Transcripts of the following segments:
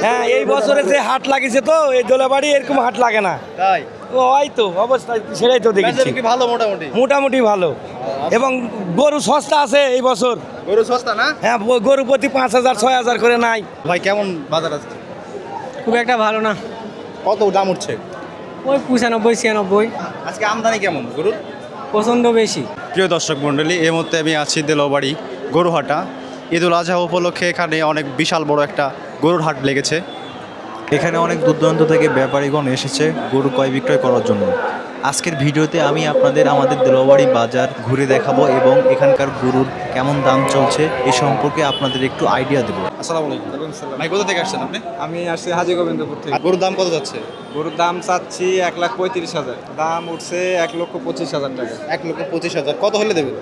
হ্যাঁ, এই বছরে যে হাট লাগিয়েছে তো এই দোলাবাড়ি এরকম হাট লাগে না, তাই হয়তো অবস্থা সেটাই তো দেখেছি। ভালো মোটামুটি মোটামুটি ভালো, এবং গরু সস্তা আছে এই বছর। গরু সস্তা না? হ্যাঁ, গরু প্রতি 5,000 6,000 করে নাই। ভাই কেমন বাজার আছে? খুব একটা ভালো না, কত দাম উঠছে? ওই 95 96। আজকে আমদানি কেমন গরুর? পছন্দ বেশি। প্রিয় দর্শক মণ্ডলী, এই মুহূর্তে আমি আছি দেলোবাড়ি গরুহাটা। ঈদুল আজহা উপলক্ষে এখানে অনেক বিশাল বড় একটা গরুর হাট লেগেছে। এখানে অনেক দূর দূরান্ত থেকে ব্যাপারীগণ এসেছে গরু ক্রয় বিক্রয় করার জন্য। আজকের ভিডিওতে আমি আপনাদের আমাদের দেলোবাড়ি বাজার ঘুরে দেখাবো এবং এখানকার গরুর কেমন দাম চলছে এই সম্পর্কে আপনাদের একটু আইডিয়া দেবো। আসসালামু আলাইকুম। ভাই কোথা থেকে আসছেন আপনি? আমি আসছি হাজী গোবিন্দপুর থেকে। আর গরুর দাম কত যাচ্ছে? গরুর দাম চাচ্ছি 1,35,000, দাম উঠছে 1,25,000 টাকা। 1,25,000 কত হলে দেবেন?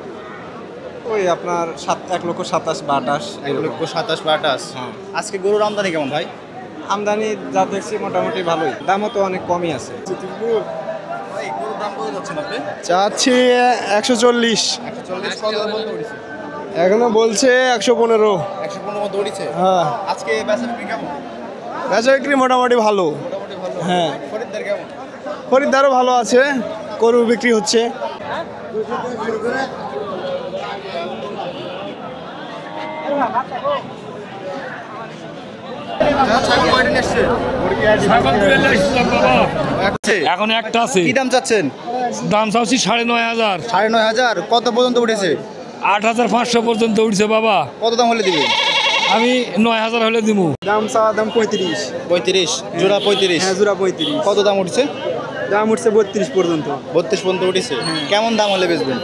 ওই আপনার 1,27,000 বা 28। 1,27,000 বা 28। হ্যাঁ। আজকে গরুর আমদানি কেমন ভাই? আমদানি যা দেখছি মোটামুটি ভালোই, দামও তো অনেক কমই আছে। ভাই গরুর দাম কত যাচ্ছেন আপনি? চাচ্ছি 140, 140 কত বলতে উঠেছে? এখনো বলছে 115। 115 মতো উঠেছে। হ্যাঁ, আজকে বেচা বিক্রি কেমন? বেচা বিক্রি মোটামুটি ভালো। মোটামুটি ভালো। হ্যাঁ, খরিদ্দার কেমন? খরিদ্দারও ভালো আছে, গরু বিক্রি হচ্ছে। এখন একটা আছে, কি দাম চাচ্ছেন? দাম চাচ্ছি 9,500। 9,500 কত পর্যন্ত উঠেছে? 8,500 পর্যন্ত উঠছে বাবা। কত দাম হলে দিবে? আমি 9,000 হলে দিব। দাম চাওয়া দাম 35। 35 জোড়া 35। হ্যাঁ, জোড়া 35। কত দাম উঠছে? দাম উঠছে 32 পর্যন্ত। 32 পর্যন্ত উঠেছে। কেমন দাম হলে বেচবেন?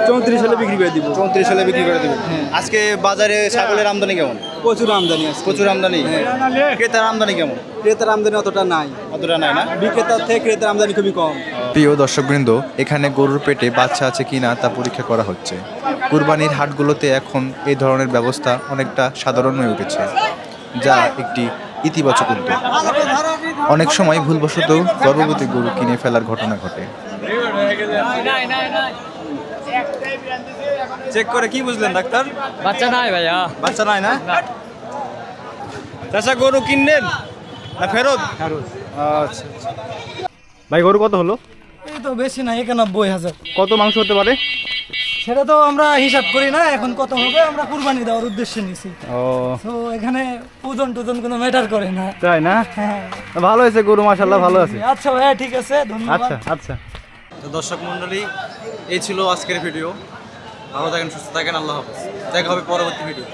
34 হলে বিক্রি করে দিব। 34 হলে বিক্রি করে দেবেন। আজকে বাজারে ছাগলের আমদানি কেমন? প্রচুর আমদানি আছে। প্রচুর আমদানি। ক্রেতার আমদানি কেমন? ক্রেতার আমদানি অতটা নাই, অতটা নাই না? বিক্রেতার থেকে ক্রেতার আমদানি খুবই কম। প্রিয় দর্শকবৃন্দ, এখানে গরুর পেটে বাচ্চা আছে কিনা তা পরীক্ষা করা হচ্ছে। কুরবানির হাটগুলোতে এখন এই ধরনের ব্যবস্থা অনেকটা সাধারণ হয়ে উঠেছে, যা একটি ইতিবাচক উদ্যোগ। অনেক সময় ভুলবশত গর্ভবতী গরু কিনে ফেলার ঘটনা ঘটে। চেক করে কি বুঝলেন ডাক্তার? বাচ্চা নাই ভাইয়া। বাচ্চা নাই না? চাচা গরু কিনলেন না ফেরত? আচ্ছা। ভাই গরু কত হলো? এই তো বেশি না, 91,000। কত মাংস হতে পারে? সেটা তো আমরা হিসাব করি না, এখন কত হবে আমরা কুরবানি দেওয়ার উদ্দেশ্যে নিছি। ও তো এখানে ওজন টোজন কোনো ম্যাটার করে না। তাই না? ভালো হয়েছে গরু, মাশাআল্লাহ ভালো আছে। আচ্ছা ভাইয়া, ঠিক আছে, ধন্যবাদ। আচ্ছা। তো দর্শক মণ্ডলী, এই ছিল আজকের ভিডিও। ভালো থাকেন, সুস্থ থাকেন, আল্লাহ হাফেজ। দেখা হবে পরবর্তী ভিডিও।